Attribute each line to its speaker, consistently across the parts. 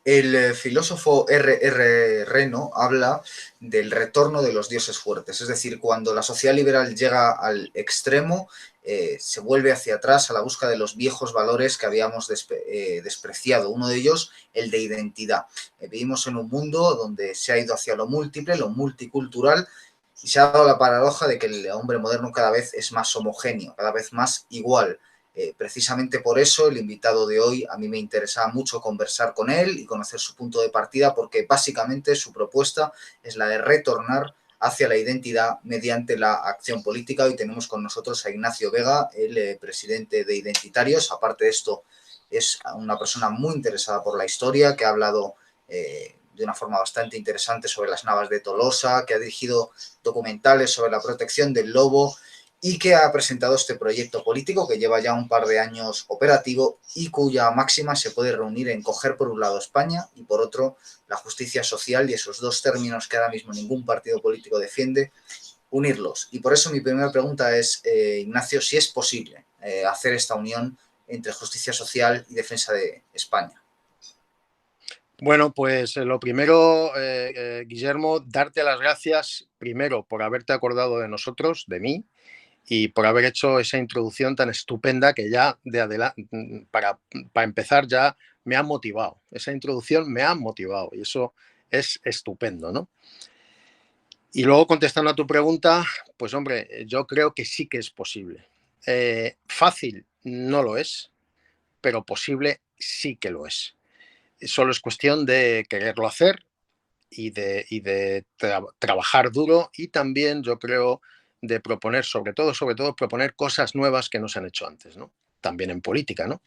Speaker 1: El filósofo R. Reno habla del retorno de los dioses fuertes, es decir, cuando la sociedad liberal llega al extremo, se vuelve hacia atrás a la busca de los viejos valores que habíamos despreciado. Uno de ellos, el de identidad. Vivimos en un mundo donde se ha ido hacia lo múltiple, lo multicultural, y se ha dado la paradoja de que el hombre moderno cada vez es más homogéneo, cada vez más igual. Precisamente por eso el invitado de hoy, a mí me interesaba mucho conversar con él y conocer su punto de partida, porque básicamente su propuesta es la de retornar hacia la identidad mediante la acción política. Hoy tenemos con nosotros a Ignacio Vega, el presidente de Identitarios. Aparte de esto, es una persona muy interesada por la historia, que ha hablado de una forma bastante interesante sobre las Navas de Tolosa, que ha dirigido documentales sobre la protección del lobo y que ha presentado este proyecto político que lleva ya un par de años operativo y cuya máxima se puede reunir en coger por un lado España y por otro la justicia social, y esos dos términos que ahora mismo ningún partido político defiende, unirlos. Y por eso mi primera pregunta es, Ignacio, si es posible hacer esta unión entre justicia social y defensa de España.
Speaker 2: Bueno, pues lo primero, Guillermo, darte las gracias primero por haberte acordado de nosotros, de mí, y por haber hecho esa introducción tan estupenda que ya de adelante, para empezar, ya me ha motivado. Esa introducción me ha motivado y eso es estupendo, ¿no? Y luego, contestando a tu pregunta, pues hombre, yo creo que sí que es posible. Fácil no lo es, pero posible sí que lo es. Solo es cuestión de quererlo hacer y de trabajar duro, y también yo creo de proponer, sobre todo proponer cosas nuevas que no se han hecho antes, ¿no? También en política, ¿no?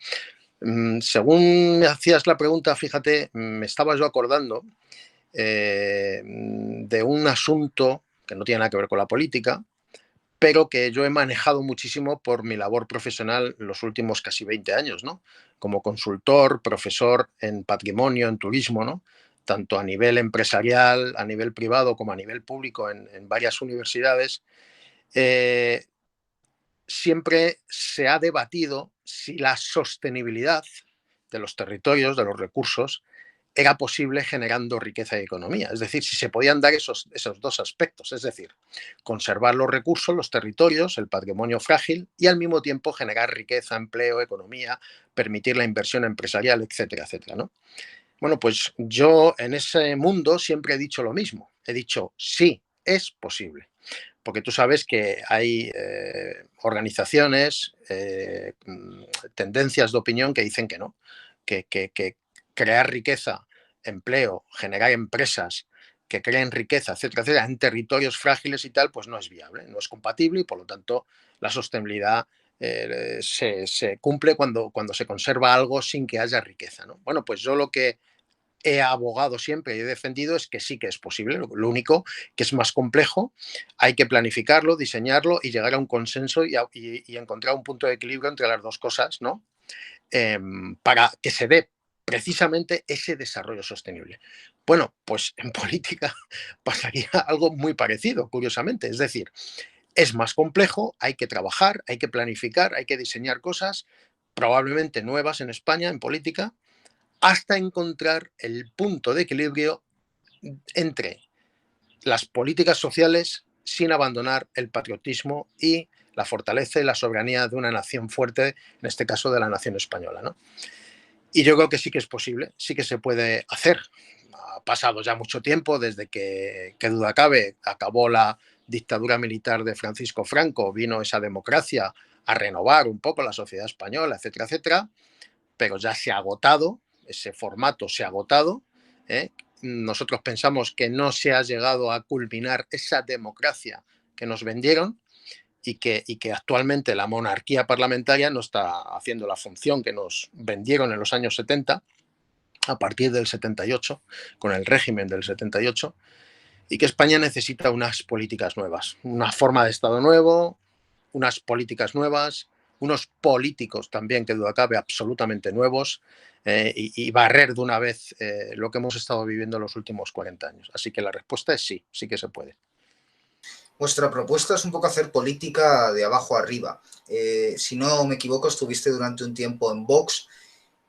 Speaker 2: Según me hacías la pregunta, fíjate, me estaba yo acordando de un asunto que no tiene nada que ver con la política, pero que yo he manejado muchísimo por mi labor profesional los últimos casi 20 años, ¿no? Como consultor, profesor en patrimonio, en turismo, ¿no? Tanto a nivel empresarial, a nivel privado, como a nivel público en varias universidades. Siempre se ha debatido si la sostenibilidad de los territorios, de los recursos, era posible generando riqueza y economía. Es decir, si se podían dar esos dos aspectos, es decir, conservar los recursos, los territorios, el patrimonio frágil, y al mismo tiempo generar riqueza, empleo, economía, permitir la inversión empresarial, etcétera, etcétera, ¿no? Bueno, pues yo en ese mundo siempre he dicho lo mismo. He dicho, sí, es posible. Porque tú sabes que hay organizaciones, tendencias de opinión que dicen que no, que crear riqueza, empleo, generar empresas que creen riqueza, etcétera, etcétera, en territorios frágiles y tal, pues no es viable, no es compatible, y por lo tanto la sostenibilidad se cumple cuando se conserva algo sin que haya riqueza, ¿no? Bueno, pues yo lo que he abogado siempre y he defendido es que sí que es posible. Lo único que es más complejo, hay que planificarlo, diseñarlo y llegar a un consenso y encontrar un punto de equilibrio entre las dos cosas, ¿no? Para que se dé precisamente ese desarrollo sostenible. Bueno, pues en política pasaría algo muy parecido, curiosamente. Es decir, es más complejo, hay que trabajar, hay que planificar, hay que diseñar cosas probablemente nuevas en España, en política, hasta encontrar el punto de equilibrio entre las políticas sociales sin abandonar el patriotismo y la fortaleza y la soberanía de una nación fuerte, en este caso de la nación española, ¿no? Y yo creo que sí que es posible, sí que se puede hacer. Ha pasado ya mucho tiempo desde que duda cabe, acabó la dictadura militar de Francisco Franco, vino esa democracia a renovar un poco la sociedad española, etcétera, etcétera, pero ya se ha agotado, ese formato se ha agotado. Nosotros pensamos que no se ha llegado a culminar esa democracia que nos vendieron, y que actualmente la monarquía parlamentaria no está haciendo la función que nos vendieron en los años 70, a partir del 78, con el régimen del 78, y que España necesita unas políticas nuevas, una forma de Estado nuevo, unas políticas nuevas, unos políticos también, que duda cabe, absolutamente nuevos, y barrer de una vez lo que hemos estado viviendo en los últimos 40 años. Así que la respuesta es sí, sí que se puede.
Speaker 1: Vuestra propuesta es un poco hacer política de abajo arriba. Si no me equivoco, estuviste durante un tiempo en Vox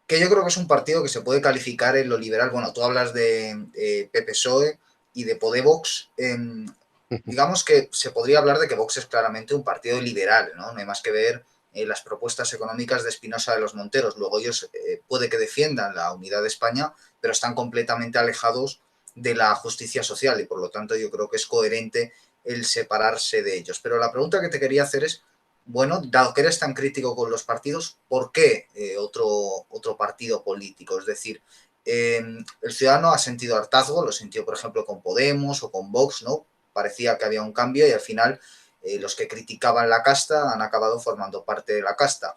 Speaker 1: que yo creo que es un partido que se puede calificar en lo liberal. Bueno, tú hablas de PP-PSOE y de Podemos. Digamos que se podría hablar de que Vox es claramente un partido liberal, ¿no? No hay más que ver las propuestas económicas de Espinosa de los Monteros. Luego ellos puede que defiendan la unidad de España, pero están completamente alejados de la justicia social y por lo tanto yo creo que es coherente el separarse de ellos. Pero la pregunta que te quería hacer es, bueno, dado que eres tan crítico con los partidos, ¿por qué otro partido político? Es decir, el ciudadano ha sentido hartazgo, lo sintió, por ejemplo, con Podemos o con Vox, ¿no? Parecía que había un cambio y al final los que criticaban la casta han acabado formando parte de la casta.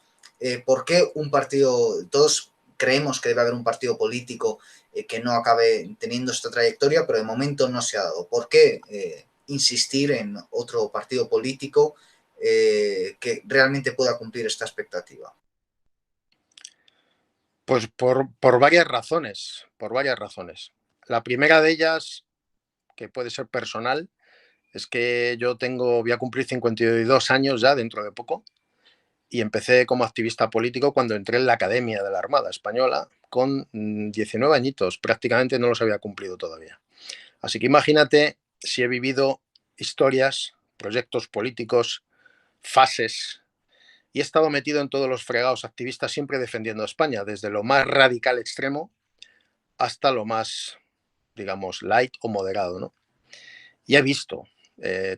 Speaker 1: ¿Por qué un partido, todos creemos que debe haber un partido político que no acabe teniendo esta trayectoria, pero de momento no se ha dado? ¿Por qué insistir en otro partido político que realmente pueda cumplir esta expectativa?
Speaker 2: Pues por varias razones, por varias razones. La primera de ellas, que puede ser personal, es que voy a cumplir 52 años ya dentro de poco y empecé como activista político cuando entré en la Academia de la Armada Española con 19 añitos, prácticamente no los había cumplido todavía. Así que imagínate si he vivido historias, proyectos políticos, fases, y he estado metido en todos los fregados activistas siempre defendiendo a España, desde lo más radical extremo hasta lo más, digamos, light o moderado, ¿no? Y he visto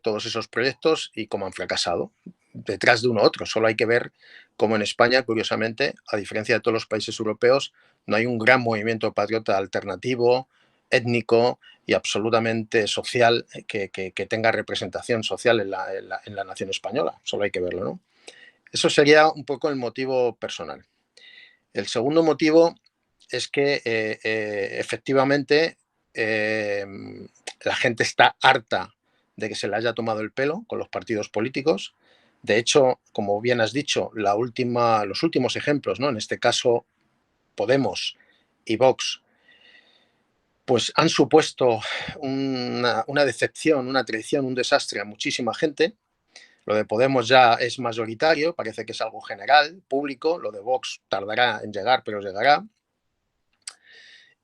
Speaker 2: todos esos proyectos y cómo han fracasado, detrás de uno u otro. Solo hay que ver cómo en España, curiosamente, a diferencia de todos los países europeos, no hay un gran movimiento patriota alternativo, étnico y absolutamente social que tenga representación social en la nación española. Solo hay que verlo, ¿no? Eso sería un poco el motivo personal. El segundo motivo es que efectivamente la gente está harta de que se le haya tomado el pelo con los partidos políticos. De hecho, como bien has dicho, los últimos ejemplos, ¿no? En este caso Podemos y Vox, pues han supuesto una decepción, una traición, un desastre a muchísima gente. Lo de Podemos ya es mayoritario, parece que es algo general, público. Lo de Vox tardará en llegar, pero llegará.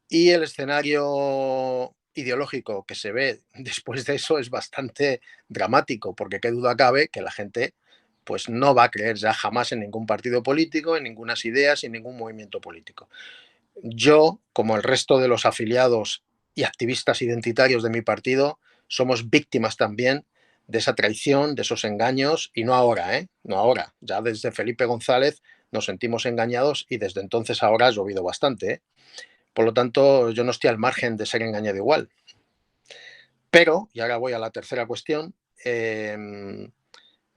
Speaker 2: Y el escenario ideológico que se ve después de eso es bastante dramático, porque qué duda cabe que la gente pues no va a creer ya jamás en ningún partido político, en ninguna ideas y en ningún movimiento político. Yo, como el resto de los afiliados y activistas identitarios de mi partido, somos víctimas también de esa traición, de esos engaños, y no ahora, ¿eh? No ahora. Ya desde Felipe González nos sentimos engañados y desde entonces ahora ha llovido bastante, ¿eh? Por lo tanto, yo no estoy al margen de ser engañado igual. Pero, y ahora voy a la tercera cuestión, en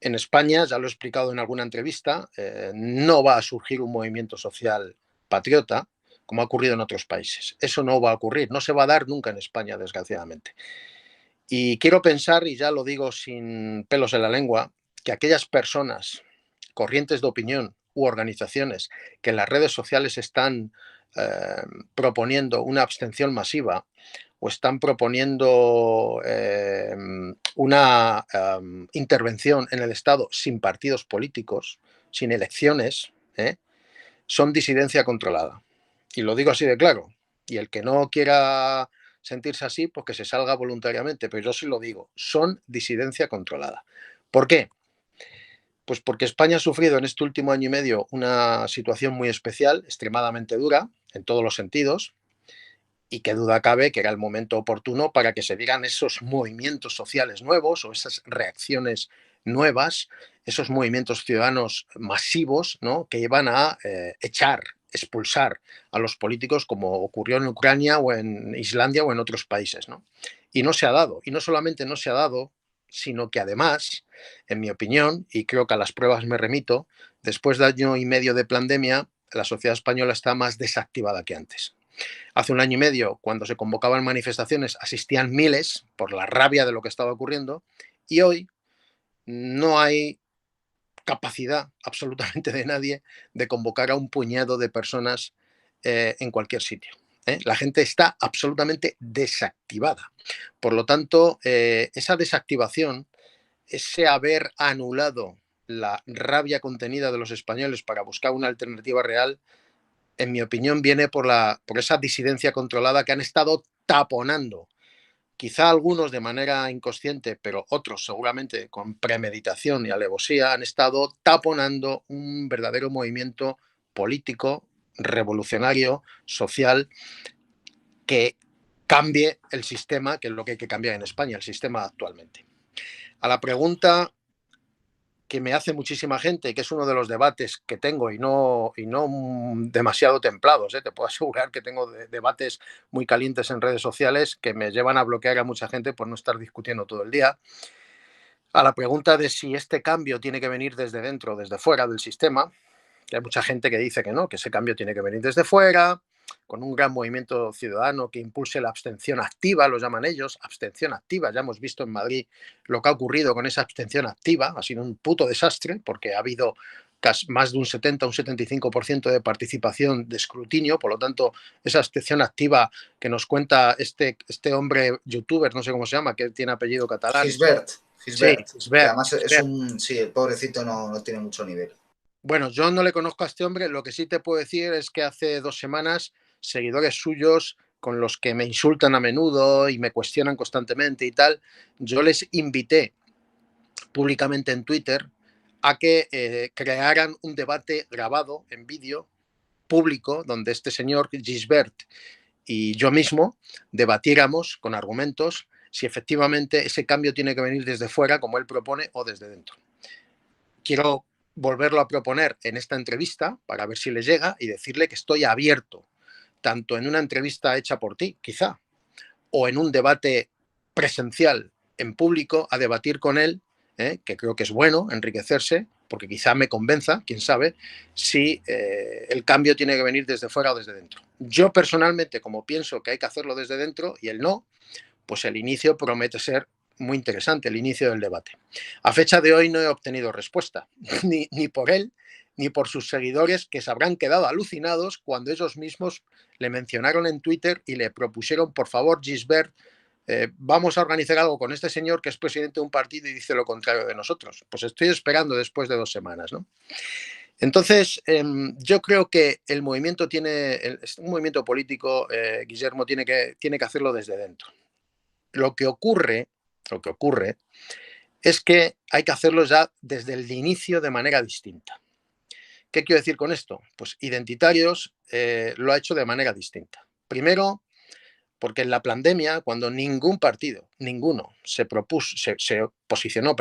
Speaker 2: España, ya lo he explicado en alguna entrevista, no va a surgir un movimiento social patriota como ha ocurrido en otros países. Eso no va a ocurrir, no se va a dar nunca en España, desgraciadamente. Y quiero pensar, y ya lo digo sin pelos en la lengua, que aquellas personas, corrientes de opinión u organizaciones que en las redes sociales están proponiendo una abstención masiva o están proponiendo una intervención en el Estado sin partidos políticos, sin elecciones, son disidencia controlada. Y lo digo así de claro. Y el que no quiera sentirse así, pues que se salga voluntariamente. Pero yo sí lo digo, son disidencia controlada. ¿Por qué? Pues porque España ha sufrido en este último año y medio una situación muy especial, extremadamente dura, en todos los sentidos, y qué duda cabe que era el momento oportuno para que se dieran esos movimientos sociales nuevos o esas reacciones nuevas, esos movimientos ciudadanos masivos, ¿no? Que iban a echar, expulsar a los políticos como ocurrió en Ucrania o en Islandia o en otros países, ¿no? Y no se ha dado. Y no solamente no se ha dado, sino que además, en mi opinión, y creo que a las pruebas me remito, después de año y medio de pandemia, la sociedad española está más desactivada que antes. Hace un año y medio, cuando se convocaban manifestaciones, asistían miles por la rabia de lo que estaba ocurriendo y hoy no hay capacidad absolutamente de nadie de convocar a un puñado de personas en cualquier sitio. La gente está absolutamente desactivada. Por lo tanto, esa desactivación, ese haber anulado la rabia contenida de los españoles para buscar una alternativa real, en mi opinión, viene por esa disidencia controlada que han estado taponando. Quizá algunos de manera inconsciente, pero otros seguramente con premeditación y alevosía, han estado taponando un verdadero movimiento político, revolucionario, social, que cambie el sistema, que es lo que hay que cambiar en España, el sistema actualmente. A la pregunta que me hace muchísima gente, que es uno de los debates que tengo y no demasiado templados, te puedo asegurar que tengo debates muy calientes en redes sociales que me llevan a bloquear a mucha gente por no estar discutiendo todo el día. A la pregunta de si este cambio tiene que venir desde dentro o desde fuera del sistema, hay mucha gente que dice que no, que ese cambio tiene que venir desde fuera, con un gran movimiento ciudadano que impulse la abstención activa, lo llaman ellos, abstención activa. Ya hemos visto en Madrid lo que ha ocurrido con esa abstención activa, ha sido un puto desastre, porque ha habido más de un 70, un 75% de participación de escrutinio, por lo tanto, esa abstención activa que nos cuenta este hombre youtuber, no sé cómo se llama, que tiene apellido catalán.
Speaker 1: Gisbert,
Speaker 2: Sí,
Speaker 1: que además es sí, el pobrecito no tiene mucho nivel.
Speaker 2: Bueno, yo no le conozco a este hombre, lo que sí te puedo decir es que hace 2 semanas seguidores suyos con los que me insultan a menudo y me cuestionan constantemente y tal, yo les invité públicamente en Twitter a que crearan un debate grabado en vídeo público donde este señor Gisbert y yo mismo debatiéramos con argumentos si efectivamente ese cambio tiene que venir desde fuera, como él propone, o desde dentro. Quiero volverlo a proponer en esta entrevista para ver si le llega y decirle que estoy abierto, tanto en una entrevista hecha por ti, quizá, o en un debate presencial en público, a debatir con él, que creo que es bueno enriquecerse, porque quizá me convenza, quién sabe, si el cambio tiene que venir desde fuera o desde dentro. Yo personalmente, como pienso que hay que hacerlo desde dentro y él no, pues el inicio promete ser muy interesante, el inicio del debate. A fecha de hoy no he obtenido respuesta, ni por él, ni por sus seguidores, que se habrán quedado alucinados cuando ellos mismos le mencionaron en Twitter y le propusieron, por favor, Gisbert, vamos a organizar algo con este señor que es presidente de un partido y dice lo contrario de nosotros. Pues estoy esperando después de 2 semanas, ¿no? Entonces, yo creo que el movimiento un movimiento político, Guillermo, tiene que hacerlo desde dentro. Lo que ocurre es que hay que hacerlo ya desde el inicio de manera distinta. ¿Qué quiero decir con esto? Pues Identitarios lo ha hecho de manera distinta. Primero, porque en la pandemia, cuando ningún partido, ninguno, se posicionó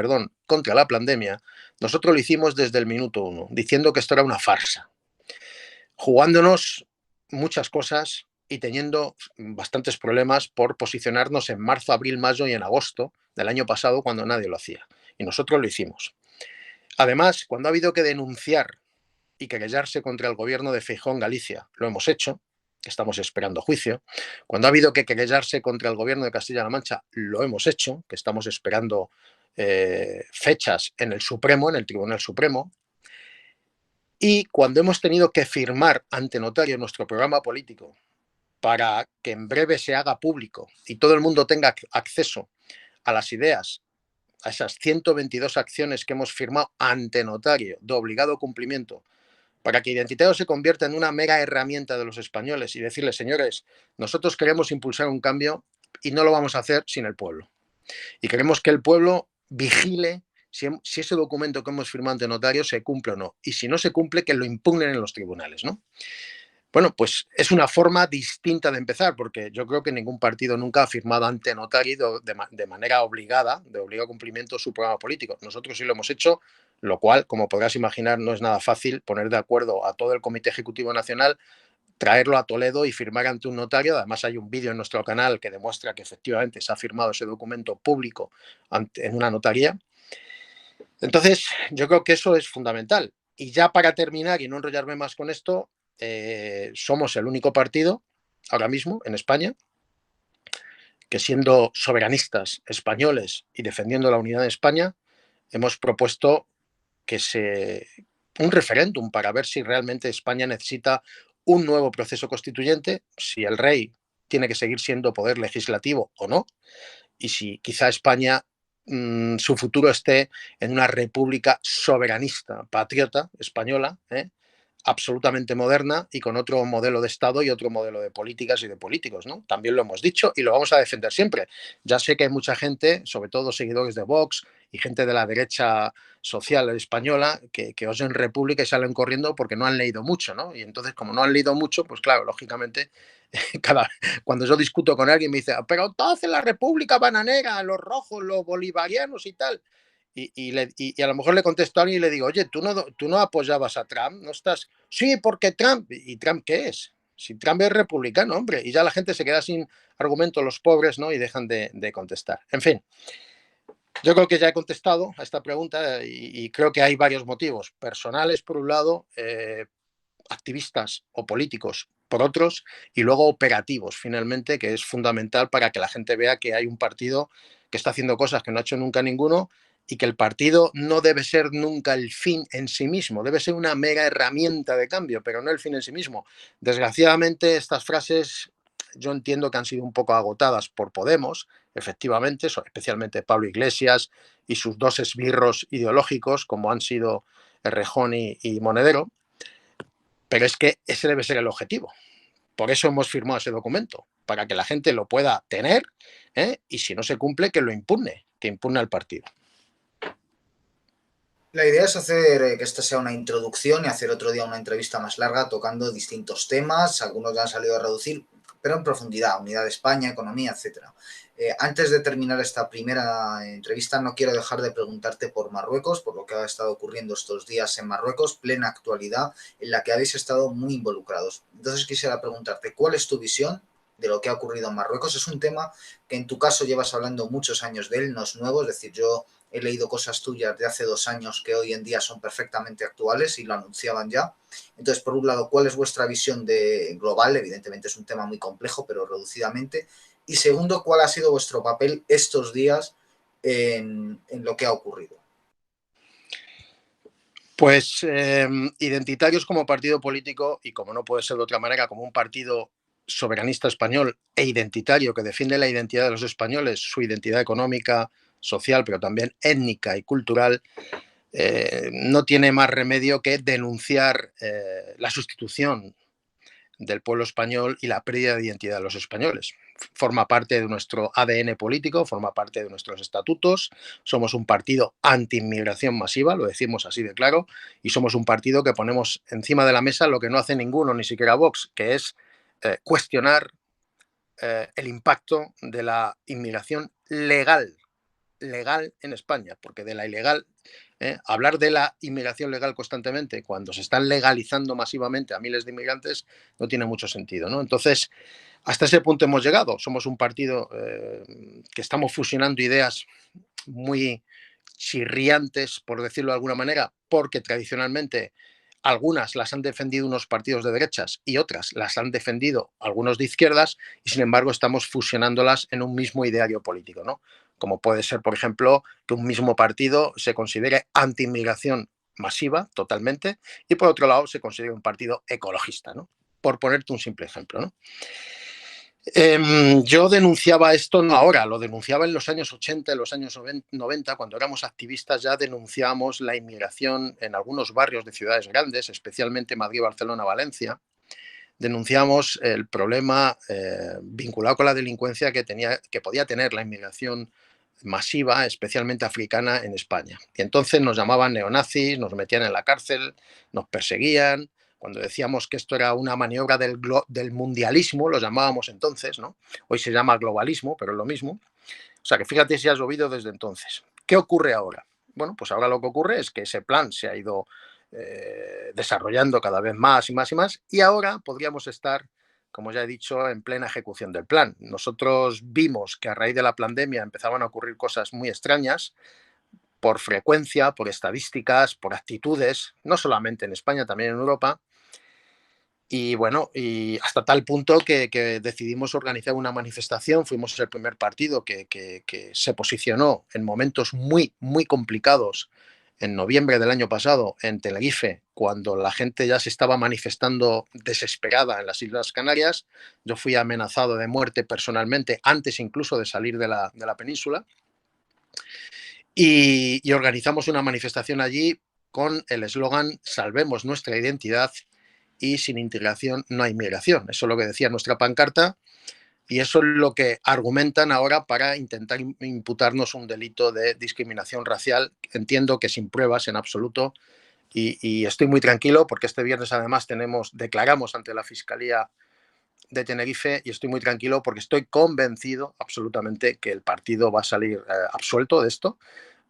Speaker 2: contra la pandemia, nosotros lo hicimos desde el minuto 1, diciendo que esto era una farsa, jugándonos muchas cosas y teniendo bastantes problemas por posicionarnos en marzo, abril, mayo y en agosto del año pasado, cuando nadie lo hacía. Y nosotros lo hicimos. Además, cuando ha habido que denunciar y querellarse contra el gobierno de Feijóo en Galicia, lo hemos hecho, estamos esperando juicio. Cuando ha habido que querellarse contra el gobierno de Castilla-La Mancha, lo hemos hecho, que estamos esperando fechas en el Supremo, en el Tribunal Supremo. Y cuando hemos tenido que firmar ante notario nuestro programa político para que en breve se haga público y todo el mundo tenga acceso a las ideas, a esas 122 acciones que hemos firmado ante notario de obligado cumplimiento, para que Identitario se convierta en una mera herramienta de los españoles y decirles, señores, nosotros queremos impulsar un cambio y no lo vamos a hacer sin el pueblo. Y queremos que el pueblo vigile si ese documento que hemos firmado ante notario se cumple o no. Y si no se cumple, que lo impugnen en los tribunales, ¿no? Bueno, pues es una forma distinta de empezar, porque yo creo que ningún partido nunca ha firmado ante notario de manera obligada, de obligado cumplimiento, su programa político. Nosotros sí lo hemos hecho, lo cual, como podrás imaginar, no es nada fácil poner de acuerdo a todo el Comité Ejecutivo Nacional, traerlo a Toledo y firmar ante un notario. Además, hay un vídeo en nuestro canal que demuestra que efectivamente se ha firmado ese documento público en una notaría. Entonces, yo creo que eso es fundamental. Y ya para terminar y no enrollarme más con esto, somos el único partido ahora mismo en España que, siendo soberanistas españoles y defendiendo la unidad de España, hemos propuesto un referéndum para ver si realmente España necesita un nuevo proceso constituyente, si el rey tiene que seguir siendo poder legislativo o no, y si quizá España su futuro esté en una república soberanista, patriota, española, absolutamente moderna y con otro modelo de Estado y otro modelo de políticas y de políticos, ¿no? También lo hemos dicho y lo vamos a defender siempre. Ya sé que hay mucha gente, sobre todo seguidores de Vox y gente de la derecha social española, que oyen República y salen corriendo porque no han leído mucho, ¿no? Y entonces, como no han leído mucho, pues claro, lógicamente, cuando yo discuto con alguien me dice, pero entonces la República Bananera, los rojos, los bolivarianos y tal. Y a lo mejor le contesto a alguien y le digo, oye, ¿tú no apoyabas a Trump? ¿No estás? Sí, porque Trump. ¿Y Trump qué es? Si Trump es republicano, hombre, y ya la gente se queda sin argumento, los pobres, ¿no? Y dejan de contestar. En fin, yo creo que ya he contestado a esta pregunta y creo que hay varios motivos. Personales, por un lado, activistas o políticos por otros, y luego operativos, finalmente, que es fundamental para que la gente vea que hay un partido que está haciendo cosas que no ha hecho nunca ninguno y que el partido no debe ser nunca el fin en sí mismo, debe ser una mera herramienta de cambio, pero no el fin en sí mismo. Desgraciadamente, estas frases yo entiendo que han sido un poco agotadas por Podemos, efectivamente, especialmente Pablo Iglesias y sus dos esbirros ideológicos, como han sido Errejón y Monedero, pero es que ese debe ser el objetivo. Por eso hemos firmado ese documento, para que la gente lo pueda tener, y si no se cumple, que lo impugne, que impugne al partido.
Speaker 1: La idea es hacer que esta sea una introducción y hacer otro día una entrevista más larga tocando distintos temas, algunos ya han salido a reducir, pero en profundidad, unidad de España, economía, etcétera. Antes de terminar esta primera entrevista, no quiero dejar de preguntarte por Marruecos, por lo que ha estado ocurriendo estos días en Marruecos, plena actualidad, en la que habéis estado muy involucrados. Entonces quisiera preguntarte, ¿cuál es tu visión de lo que ha ocurrido en Marruecos? Es un tema que en tu caso llevas hablando muchos años de él, no es nuevo, es decir, yo he leído cosas tuyas de hace 2 años que hoy en día son perfectamente actuales y lo anunciaban ya. Entonces, por un lado, ¿cuál es vuestra visión global? Evidentemente es un tema muy complejo, pero reducidamente. Y segundo, ¿cuál ha sido vuestro papel estos días en lo que ha ocurrido?
Speaker 2: Pues identitarios como partido político y, como no puede ser de otra manera, como un partido soberanista español e identitario que defiende la identidad de los españoles, su identidad económica, social, pero también étnica y cultural, no tiene más remedio que denunciar la sustitución del pueblo español y la pérdida de identidad de los españoles. Forma parte de nuestro ADN político, forma parte de nuestros estatutos. Somos un partido anti-inmigración masiva, lo decimos así de claro, y somos un partido que ponemos encima de la mesa lo que no hace ninguno, ni siquiera Vox, que es cuestionar el impacto de la inmigración legal en España, porque de la ilegal, hablar de la inmigración legal constantemente cuando se están legalizando masivamente a miles de inmigrantes no tiene mucho sentido, ¿no? Entonces, hasta ese punto hemos llegado. Somos un partido que estamos fusionando ideas muy chirriantes, por decirlo de alguna manera, porque tradicionalmente algunas las han defendido unos partidos de derechas y otras las han defendido algunos de izquierdas, y sin embargo estamos fusionándolas en un mismo ideario político, ¿no? Como puede ser, por ejemplo, que un mismo partido se considere anti-inmigración masiva totalmente y por otro lado se considere un partido ecologista, ¿no? Por ponerte un simple ejemplo, ¿no? Yo denunciaba esto no ahora, lo denunciaba en los años 80, en los años 90, cuando éramos activistas ya denunciábamos la inmigración en algunos barrios de ciudades grandes, especialmente Madrid, Barcelona, Valencia. Denunciamos el problema vinculado con la delincuencia que podía tener la inmigración masiva, especialmente africana, en España. Y entonces nos llamaban neonazis, nos metían en la cárcel, nos perseguían. Cuando decíamos que esto era una maniobra del mundialismo, lo llamábamos entonces, ¿no? Hoy se llama globalismo, pero es lo mismo. O sea que fíjate si has llovido desde entonces. ¿Qué ocurre ahora? Bueno, pues ahora lo que ocurre es que ese plan se ha ido desarrollando cada vez más y más y más, y ahora podríamos estar, como ya he dicho, en plena ejecución del plan. Nosotros vimos que a raíz de la pandemia empezaban a ocurrir cosas muy extrañas, por frecuencia, por estadísticas, por actitudes, no solamente en España, también en Europa. Y bueno, y hasta tal punto que decidimos organizar una manifestación. Fuimos el primer partido que se posicionó en momentos muy, muy complicados en noviembre del año pasado en Tenerife, cuando la gente ya se estaba manifestando desesperada en las Islas Canarias. Yo fui amenazado de muerte personalmente, antes incluso de salir de la península. Y organizamos una manifestación allí con el eslogan "Salvemos nuestra identidad y sin integración no hay migración". Eso es lo que decía nuestra pancarta y eso es lo que argumentan ahora para intentar imputarnos un delito de discriminación racial. Entiendo que sin pruebas en absoluto y estoy muy tranquilo porque este viernes además declaramos ante la Fiscalía de Tenerife y estoy muy tranquilo porque estoy convencido absolutamente que el partido va a salir absuelto de esto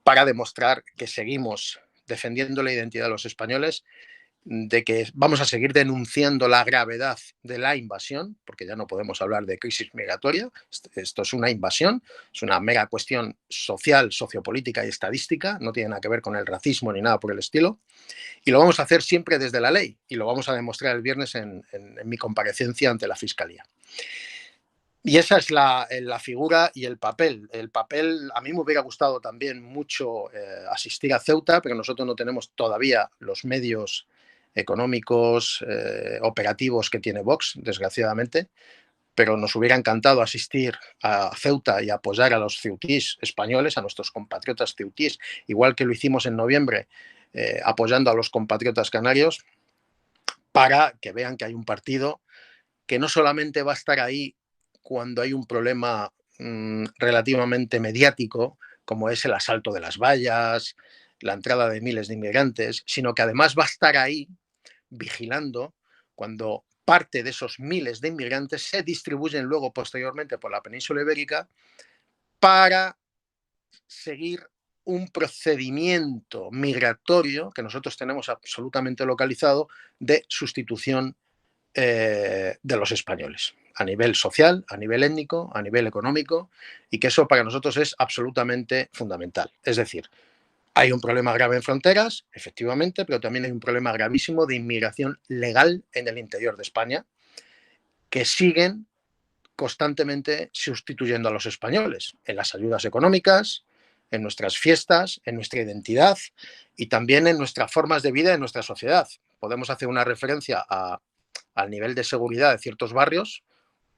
Speaker 2: para demostrar que seguimos defendiendo la identidad de los españoles, de que vamos a seguir denunciando la gravedad de la invasión, porque ya no podemos hablar de crisis migratoria, esto es una invasión, es una mera cuestión social, sociopolítica y estadística, no tiene nada que ver con el racismo ni nada por el estilo, y lo vamos a hacer siempre desde la ley, y lo vamos a demostrar el viernes en mi comparecencia ante la Fiscalía. Y esa es la figura y el papel. El papel, a mí me hubiera gustado también mucho asistir a Ceuta, pero nosotros no tenemos todavía los medios económicos, operativos que tiene Vox, desgraciadamente, pero nos hubiera encantado asistir a Ceuta y apoyar a los ceutís españoles, a nuestros compatriotas ceutís, igual que lo hicimos en noviembre, apoyando a los compatriotas canarios, para que vean que hay un partido que no solamente va a estar ahí cuando hay un problema relativamente mediático, como es el asalto de las vallas, la entrada de miles de inmigrantes, sino que además va a estar ahí vigilando cuando parte de esos miles de inmigrantes se distribuyen luego posteriormente por la península ibérica para seguir un procedimiento migratorio que nosotros tenemos absolutamente localizado de sustitución de los españoles, a nivel social, a nivel étnico, a nivel económico, y que eso para nosotros es absolutamente fundamental. Es decir, hay un problema grave en fronteras, efectivamente, pero también hay un problema gravísimo de inmigración legal en el interior de España, que siguen constantemente sustituyendo a los españoles en las ayudas económicas, en nuestras fiestas, en nuestra identidad y también en nuestras formas de vida en nuestra sociedad. Podemos hacer una referencia al nivel de seguridad de ciertos barrios,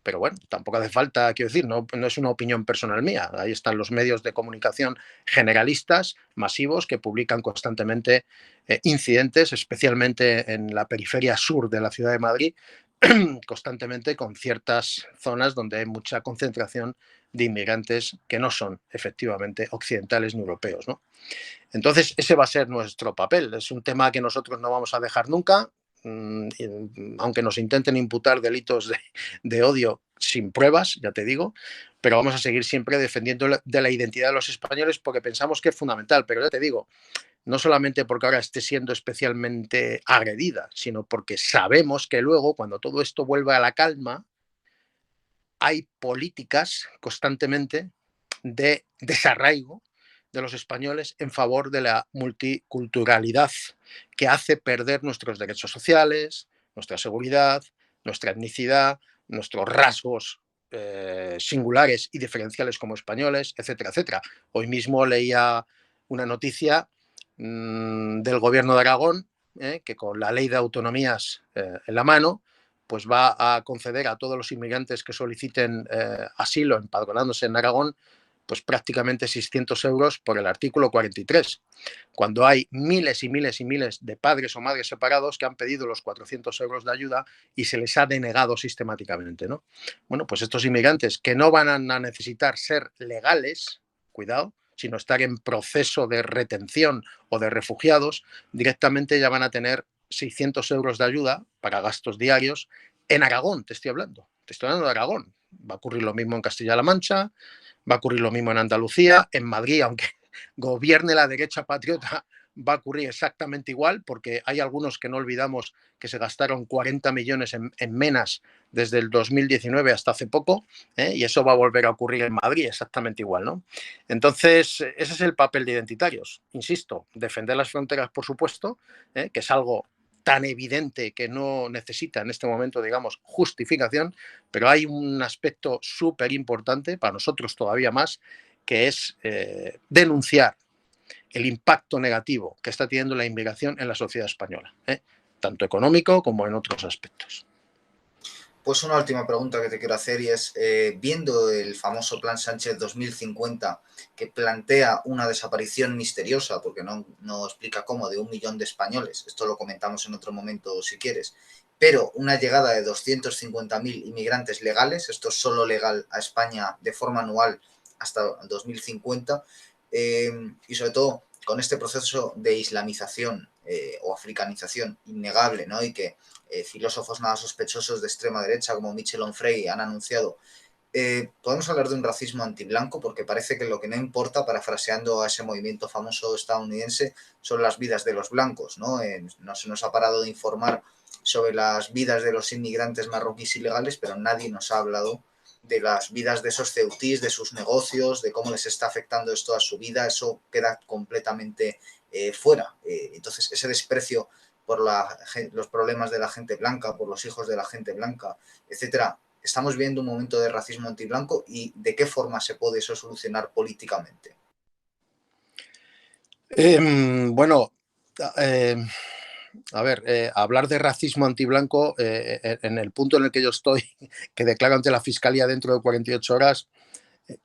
Speaker 2: pero bueno, tampoco hace falta, quiero decir, no es una opinión personal mía. Ahí están los medios de comunicación generalistas, masivos, que publican constantemente incidentes, especialmente en la periferia sur de la ciudad de Madrid, constantemente con ciertas zonas donde hay mucha concentración de inmigrantes que no son efectivamente occidentales ni europeos, ¿no? Entonces, ese va a ser nuestro papel. Es un tema que nosotros no vamos a dejar nunca, aunque nos intenten imputar delitos de odio sin pruebas, ya te digo, pero vamos a seguir siempre defendiendo de la identidad de los españoles porque pensamos que es fundamental, pero ya te digo, no solamente porque ahora esté siendo especialmente agredida, sino porque sabemos que luego, cuando todo esto vuelva a la calma, hay políticas constantemente de desarraigo de los españoles en favor de la multiculturalidad, que hace perder nuestros derechos sociales, nuestra seguridad, nuestra etnicidad, nuestros rasgos singulares y diferenciales como españoles, etcétera, etcétera. Hoy mismo leía una noticia del gobierno de Aragón, que con la ley de autonomías en la mano, pues va a conceder a todos los inmigrantes que soliciten asilo empadronándose en Aragón, pues prácticamente 600 euros por el artículo 43, cuando hay miles y miles y miles de padres o madres separados que han pedido los 400 euros de ayuda y se les ha denegado sistemáticamente, ¿no? Bueno, pues estos inmigrantes que no van a necesitar ser legales, cuidado, sino estar en proceso de retención o de refugiados, directamente ya van a tener 600 euros de ayuda para gastos diarios en Aragón, te estoy hablando de Aragón. Va a ocurrir lo mismo en Castilla-La Mancha, va a ocurrir lo mismo en Andalucía, en Madrid, aunque gobierne la derecha patriota, va a ocurrir exactamente igual, porque hay algunos que no olvidamos que se gastaron 40 millones en menas desde el 2019 hasta hace poco, y eso va a volver a ocurrir en Madrid exactamente igual, ¿no? Entonces, ese es el papel de identitarios. Insisto, defender las fronteras, por supuesto, que es algo tan evidente que no necesita en este momento, digamos, justificación, pero hay un aspecto súper importante, para nosotros todavía más, que es denunciar el impacto negativo que está teniendo la inmigración en la sociedad española, tanto económico como en otros aspectos.
Speaker 1: Pues una última pregunta que te quiero hacer y es, viendo el famoso Plan Sánchez 2050, que plantea una desaparición misteriosa, porque no explica cómo, de 1 millón de españoles, esto lo comentamos en otro momento si quieres, pero una llegada de 250.000 inmigrantes legales, esto es solo legal a España de forma anual hasta 2050, y sobre todo con este proceso de islamización o africanización innegable, ¿no? Y que filósofos nada sospechosos de extrema derecha como Michel Onfray han anunciado. Podemos hablar de un racismo antiblanco porque parece que lo que no importa, parafraseando a ese movimiento famoso estadounidense, son las vidas de los blancos, ¿no? No se nos ha parado de informar sobre las vidas de los inmigrantes marroquíes ilegales, pero nadie nos ha hablado de las vidas de esos ceutís, de sus negocios, de cómo les está afectando esto a su vida. Eso queda completamente fuera. Entonces, ese desprecio por los problemas de la gente blanca, por los hijos de la gente blanca, etcétera. Estamos viendo un momento de racismo antiblanco y de qué forma se puede eso solucionar políticamente.
Speaker 2: Bueno, a ver, hablar de racismo antiblanco en el punto en el que yo estoy, que declaro ante la Fiscalía dentro de 48 horas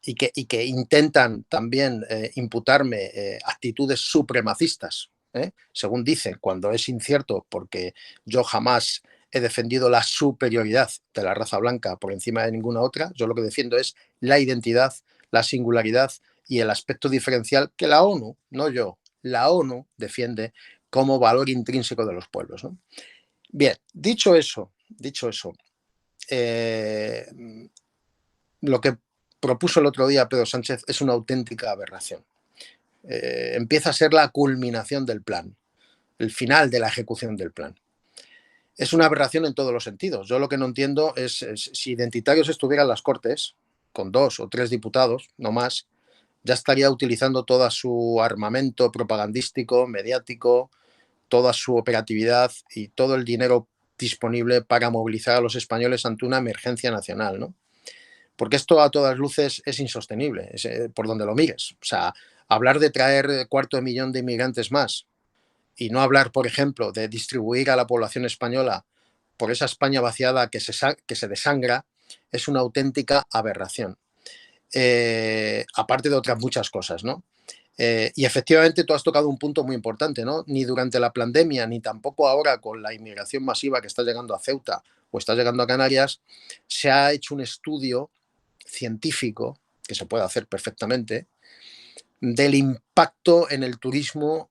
Speaker 2: y que intentan también imputarme actitudes supremacistas, según dicen, cuando es incierto, porque yo jamás he defendido la superioridad de la raza blanca por encima de ninguna otra. Yo lo que defiendo es la identidad, la singularidad y el aspecto diferencial que la ONU, no yo, la ONU defiende como valor intrínseco de los pueblos, ¿no? Bien, dicho eso, eh, lo que propuso el otro día Pedro Sánchez es una auténtica aberración. Empieza a ser la culminación del plan, el final de la ejecución del plan. Es una aberración en todos los sentidos. Yo lo que no entiendo es si Identitarios estuviera en las Cortes, con 2 o 3 diputados, no más, ya estaría utilizando todo su armamento propagandístico, mediático, toda su operatividad y todo el dinero disponible para movilizar a los españoles ante una emergencia nacional, ¿no? Porque esto a todas luces es insostenible, por donde lo mires. O sea, hablar de traer 250.000 de inmigrantes más y no hablar, por ejemplo, de distribuir a la población española por esa España vaciada que se desangra, es una auténtica aberración. Aparte de otras muchas cosas, ¿no? Y efectivamente tú has tocado un punto muy importante, ¿no? Ni durante la pandemia, ni tampoco ahora con la inmigración masiva que está llegando a Ceuta o está llegando a Canarias, se ha hecho un estudio científico, que se puede hacer perfectamente, del impacto en el turismo,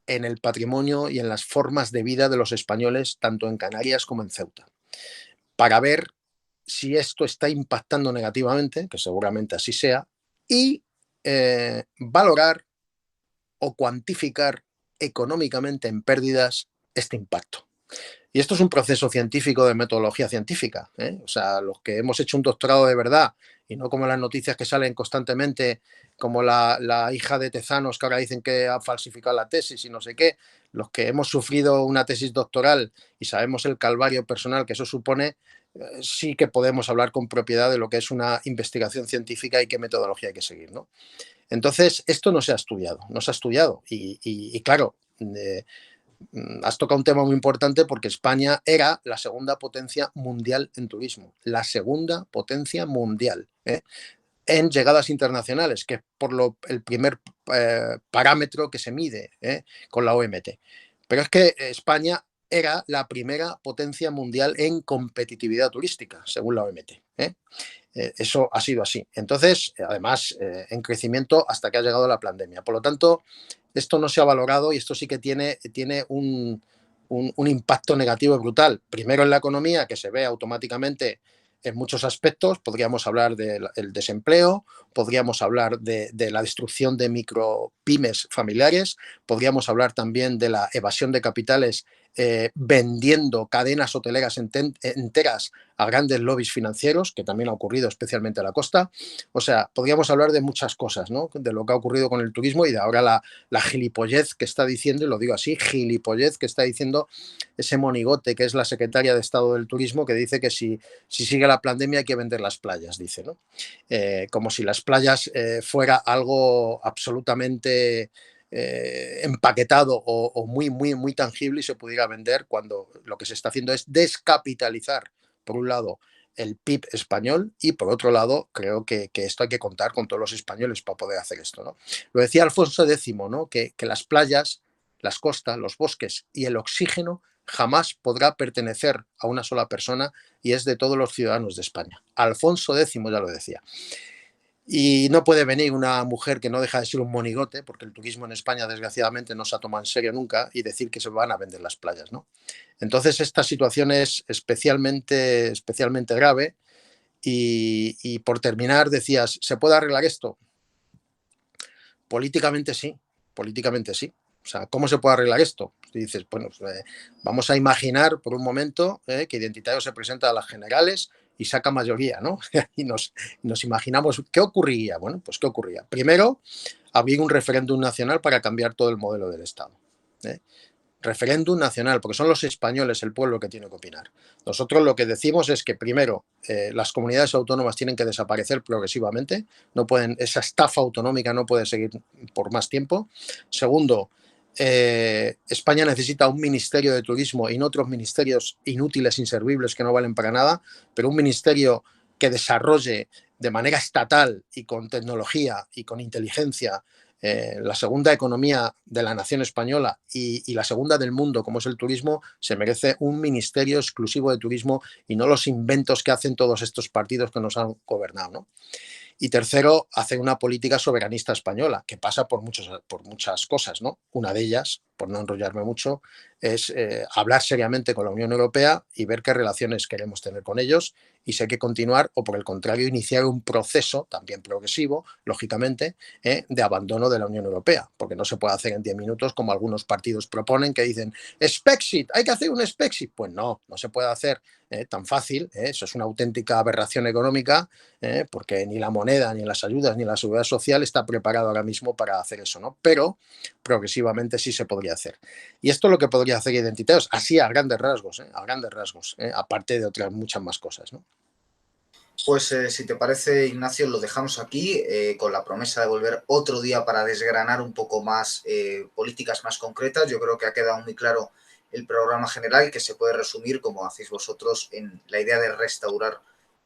Speaker 2: en el patrimonio y en las formas de vida de los españoles, tanto en Canarias como en Ceuta, para ver si esto está impactando negativamente, que seguramente así sea, y valorar o cuantificar económicamente en pérdidas este impacto. Y esto es un proceso científico de metodología científica, ¿eh? O sea, los que hemos hecho un doctorado de verdad y no como las noticias que salen constantemente, como la hija de Tezanos que ahora dicen que ha falsificado la tesis y no sé qué, los que hemos sufrido una tesis doctoral y sabemos el calvario personal que eso supone, sí que podemos hablar con propiedad de lo que es una investigación científica y qué metodología hay que seguir, ¿no? Entonces, esto no se ha estudiado, no se ha estudiado. Y claro, has tocado un tema muy importante porque España era la segunda potencia mundial en turismo, la segunda potencia mundial en llegadas internacionales, que es el primer parámetro que se mide con la OMT. Pero es que España era la primera potencia mundial en competitividad turística, según la OMT. Eso ha sido así. Entonces, además, en crecimiento hasta que ha llegado la pandemia. Por lo tanto, esto no se ha valorado y esto sí que tiene un impacto negativo brutal. Primero en la economía, que se ve automáticamente en muchos aspectos. Podríamos hablar del desempleo, podríamos hablar de la destrucción de micropymes familiares, podríamos hablar también de la evasión de capitales vendiendo cadenas hoteleras enteras a grandes lobbies financieros, que también ha ocurrido especialmente a la costa. O sea, podríamos hablar de muchas cosas, ¿no? De lo que ha ocurrido con el turismo y de ahora la gilipollez que está diciendo, y lo digo así, gilipollez que está diciendo ese monigote que es la secretaria de Estado del Turismo, que dice que si sigue la pandemia hay que vender las playas, dice, ¿no? Como si las playas fuera algo absolutamente empaquetado o muy, muy, muy tangible y se pudiera vender, cuando lo que se está haciendo es descapitalizar por un lado, el PIB español y, por otro lado, creo que esto hay que contar con todos los españoles para poder hacer esto, ¿no? Lo decía Alfonso X, ¿no? Que las playas, las costas, los bosques y el oxígeno jamás podrá pertenecer a una sola persona y es de todos los ciudadanos de España. Alfonso X ya lo decía. Y no puede venir una mujer que no deja de ser un monigote, porque el turismo en España desgraciadamente no se ha tomado en serio nunca, y decir que se van a vender las playas, ¿no? Entonces esta situación es especialmente grave y por terminar decías, ¿se puede arreglar esto? Políticamente sí, políticamente sí. O sea, ¿cómo se puede arreglar esto? Y dices, bueno, vamos a imaginar por un momento que Identitario se presenta a las generales y saca mayoría, ¿no? Y nos imaginamos, ¿qué ocurriría? Bueno, pues ¿qué ocurría? Primero, habría un referéndum nacional para cambiar todo el modelo del Estado. Referéndum nacional, porque son los españoles, el pueblo, que tiene que opinar. Nosotros lo que decimos es que, primero, las comunidades autónomas tienen que desaparecer progresivamente, no pueden, esa estafa autonómica no puede seguir por más tiempo. Segundo, España necesita un ministerio de turismo y no otros ministerios inútiles, inservibles, que no valen para nada, pero un ministerio que desarrolle de manera estatal y con tecnología y con inteligencia la segunda economía de la nación española y la segunda del mundo, como es el turismo, se merece un ministerio exclusivo de turismo y no los inventos que hacen todos estos partidos que nos han gobernado, ¿no? Y tercero, hacer una política soberanista española, que pasa por muchas cosas, ¿no? Una de ellas, por no enrollarme mucho, es hablar seriamente con la Unión Europea y ver qué relaciones queremos tener con ellos y si hay que continuar o, por el contrario, iniciar un proceso, también progresivo, lógicamente, de abandono de la Unión Europea, porque no se puede hacer en 10 minutos como algunos partidos proponen, que dicen Spexit, hay que hacer un Spexit. Pues no, no se puede hacer tan fácil, eso es una auténtica aberración económica, porque ni la moneda, ni las ayudas, ni la seguridad social está preparado ahora mismo para hacer eso, ¿no? Pero progresivamente sí se podría hacer. Y esto es lo que podría hacer Identitarios, así a grandes rasgos, aparte de otras muchas más cosas, ¿no?
Speaker 1: Pues si te parece, Ignacio, lo dejamos aquí con la promesa de volver otro día para desgranar un poco más políticas más concretas. Yo creo que ha quedado muy claro el programa general, que se puede resumir, como hacéis vosotros, en la idea de restaurar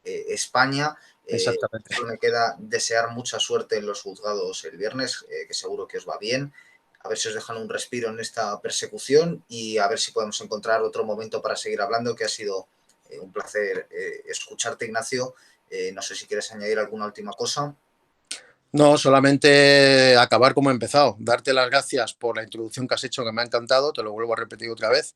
Speaker 1: España.
Speaker 2: Exactamente.
Speaker 1: Solo me queda desear mucha suerte en los juzgados el viernes, que seguro que os va bien. A ver si os dejan un respiro en esta persecución y a ver si podemos encontrar otro momento para seguir hablando, que ha sido un placer escucharte, Ignacio. No sé si quieres añadir alguna última cosa.
Speaker 2: No, solamente acabar como he empezado. Darte las gracias por la introducción que has hecho, que me ha encantado, te lo vuelvo a repetir otra vez.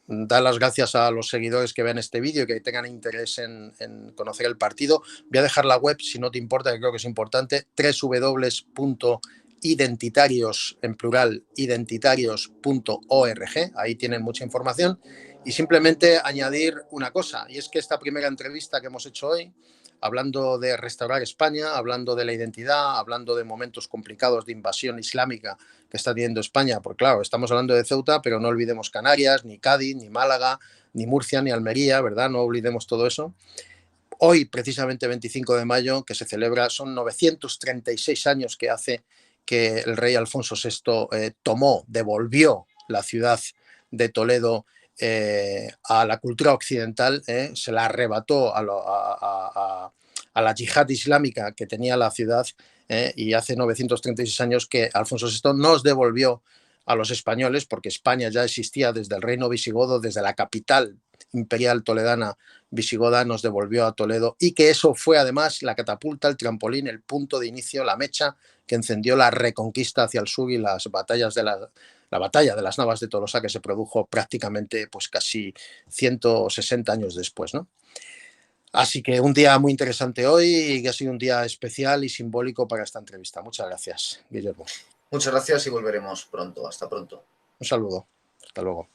Speaker 2: Dar las gracias a los seguidores que vean este vídeo y que tengan interés en conocer el partido. Voy a dejar la web, si no te importa, que creo que es importante, www.identitarios, en plural, identitarios.org. Ahí tienen mucha información. Y simplemente añadir una cosa, y es que esta primera entrevista que hemos hecho hoy, hablando de restaurar España, hablando de la identidad, hablando de momentos complicados de invasión islámica que está teniendo España, porque claro, estamos hablando de Ceuta, pero no olvidemos Canarias, ni Cádiz, ni Málaga, ni Murcia, ni Almería, ¿verdad? No olvidemos todo eso. Hoy, precisamente 25 de mayo, que se celebra, son 936 años que hace que el rey Alfonso VI devolvió la ciudad de Toledo a la cultura occidental, se la arrebató a la yihad islámica que tenía la ciudad, y hace 936 años que Alfonso VI nos devolvió a los españoles, porque España ya existía desde el reino visigodo, desde la capital imperial toledana visigoda, nos devolvió a Toledo, y que eso fue además la catapulta, el trampolín, el punto de inicio, la mecha que encendió la reconquista hacia el sur y las batallas de la batalla de las Navas de Tolosa, que se produjo prácticamente pues casi 160 años después, ¿no? Así que un día muy interesante hoy y que ha sido un día especial y simbólico para esta entrevista. Muchas gracias, Guillermo.
Speaker 1: Muchas gracias y volveremos pronto. Hasta pronto.
Speaker 2: Un saludo. Hasta luego.